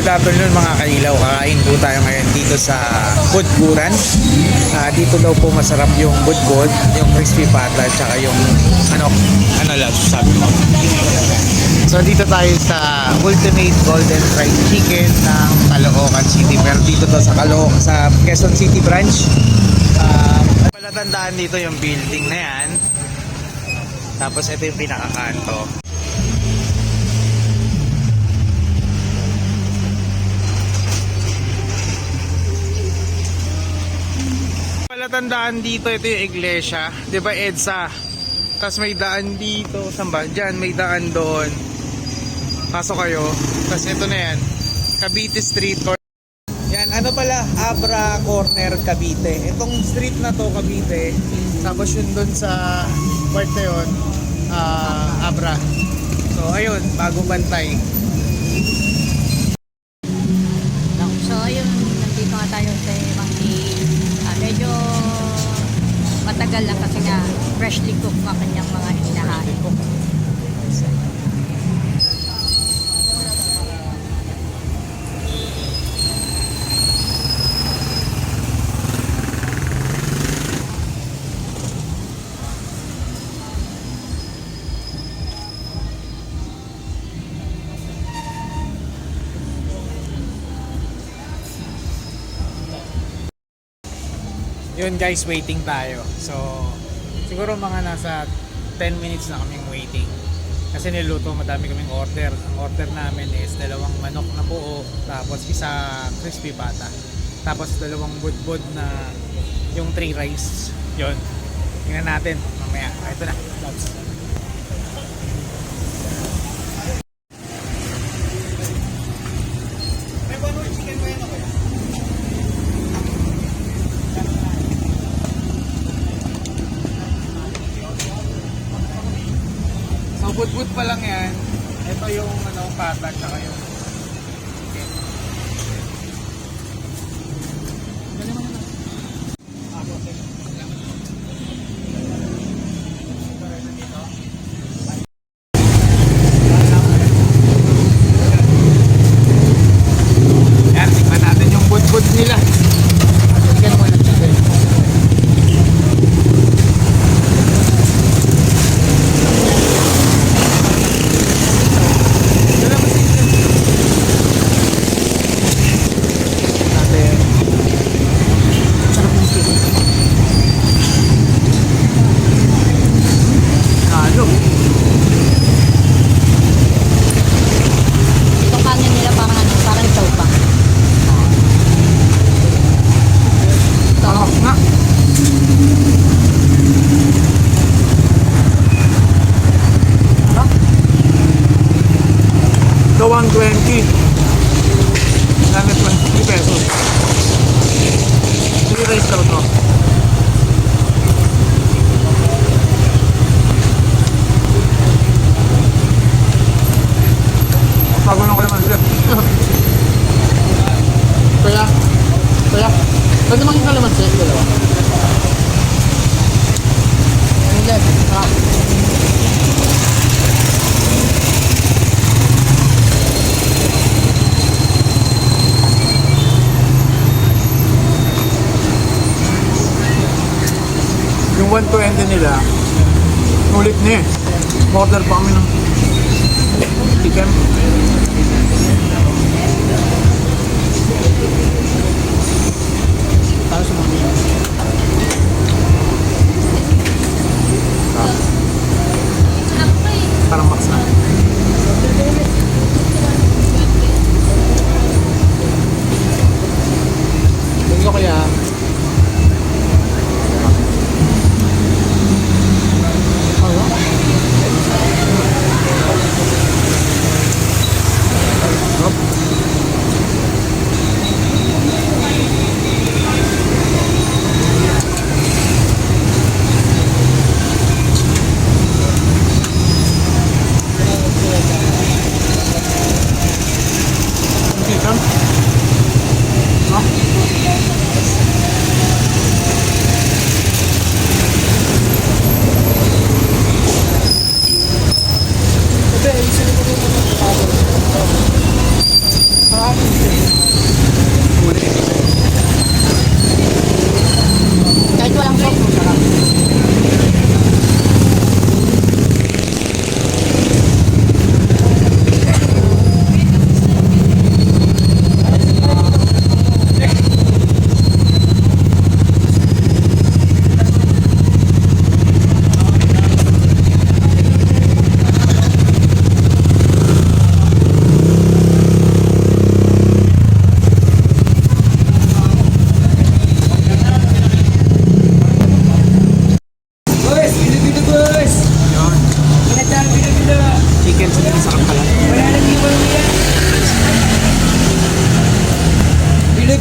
Good afternoon mga kailaw. Kakain po tayo ngayon dito sa Budburan. Dito daw po masarap yung budbud, yung crispy pata, tsaka yung ano lang sabi mo. So dito tayo sa Ultimate Golden Fried Chicken ng Caloocan City. Pero dito to sa Quezon City branch. Palatandaan dito yung building na yan. Tapos ito yung pinakakanto. Palatandaan dito, ito yung iglesia, 'di ba EDSA? Tapos may daan dito, saan ba? Diyan may daan doon. Pasok kayo. Tapos ito na yan, Cavite Street. Yan, ano pala, Abra Corner Cavite. Itong street na to, Cavite. Tapos yun doon sa part na yun, Abra. So ayun, bagong bantay. So ayun, nandito nga tayo sa Mangki. Medyo matagal lang kasi nga freshly cooked ang kanyang mga hinahain. Yun guys, waiting tayo. So siguro mga nasa 10 minutes na kaming waiting. Kasi niluto, madami kaming order. Ang order namin is 2 manok na buo, tapos isa crispy pata, tapos 2 budbud na yung 3 rice. Yun, tingnan natin mamaya. Ito na, lots. So budbud pa lang yan. Ito yung pata tsaka yung chicken. Yan, tingnan natin yung budbud nila. Chicken mo na chicken. Itong kanin nila parang chow pa. Sarap nga. The 120. Lang 23 pesos. 3 rice daw to. Pagulong ko naman sila. Kaya, pwede maging kalamansi, dalawa. Hindi. Yung 120 nila, ulit na eh. Order pa kami ng chicken. Tayo sa mga niya. Parang max na. Hindi ko kaya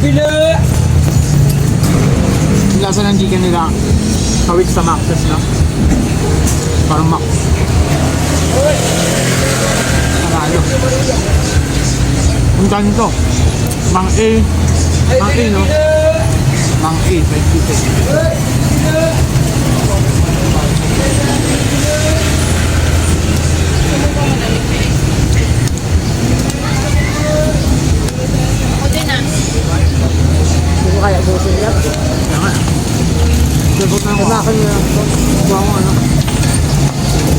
Yung lasa ng chicken nila, kawit sa Maxes na. Parang Max. Sarado. Ang dami to. Mang A. Mang A, no? Mang A, 26. Ako din ah. Hindi ko kaya busin yan. Kaya nga. Sagot na ako. Kanakan niya. Kuha ko ano.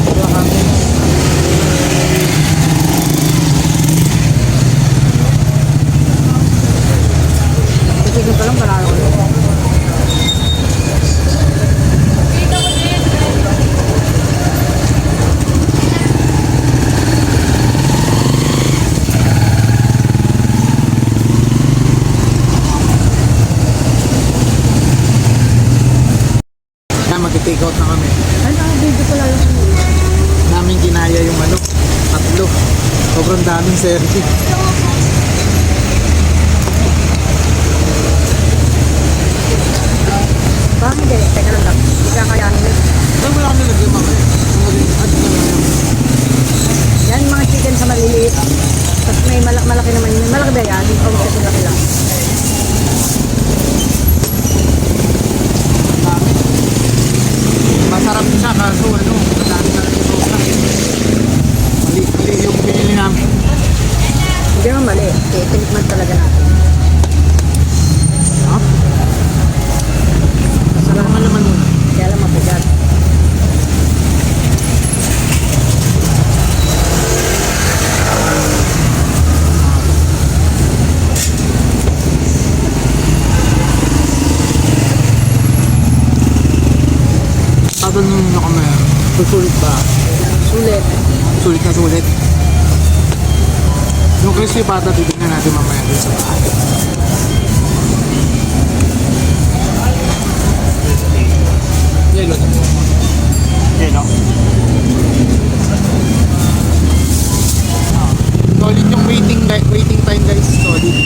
Wala kami. Kasi pa lang panalo ko. Kaya mag-take out na kami. Ay, naka-video pala lang. Namin ginaya yung ano, tatlo. Sobrang daming serving. Parang hindi. Teka lang. Hindi ka kayanin yun. Saan wala kami lagyan mamaya? Yan mga chicken sa maliliit. Tapos may malaki naman yun. Malaki ba yan? O kasi laki lang. Masarap siya kaso ano, madami na rin yung sauce. Mali yung pinili namin. Hindi naman mali. Okay, tinikman talaga natin. Ha? Sarap naman naman muna. Kaya lang mabigat. Tatanungin nyo kami, susulit ba? Sulit. Sulit na sulit. Yung crispy pata, titignan natin mamaya dun sa bahay. Yelo. Yelo. Solid yung waiting time guys, solid.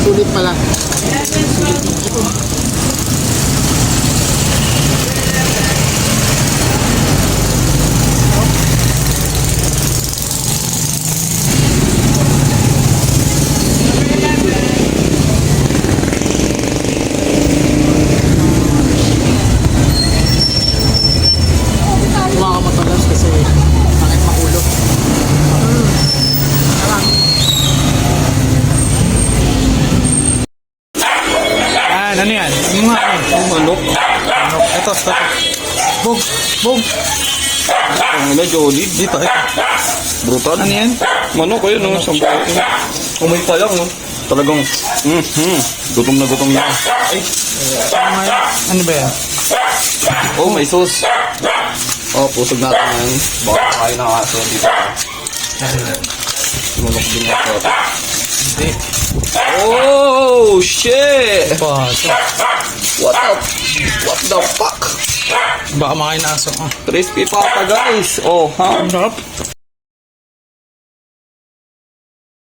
Sulit pala. Sulit yung ito. Huwag ka matalas kasi bakit makulog. Ano yan? Yung mga Manok. manok. Ito. Bog. Bog. Ang ina, Jody. Dito, ito. Brutal. Ano yan? Manok kayo, no? Sambahin. Umay pa lang, no? Talagang, gutom na gutom na. Ay, Ano nga yan? Ano ba yan? oh, may sauce. Oh, pusog natin yan. Baka kain ng aso dito. Manok din ako. Hindi. Oh, shit! Pato. What the fuck? Baka makain na aso. Crispy papa, guys. Oh, ha? Ang sarap.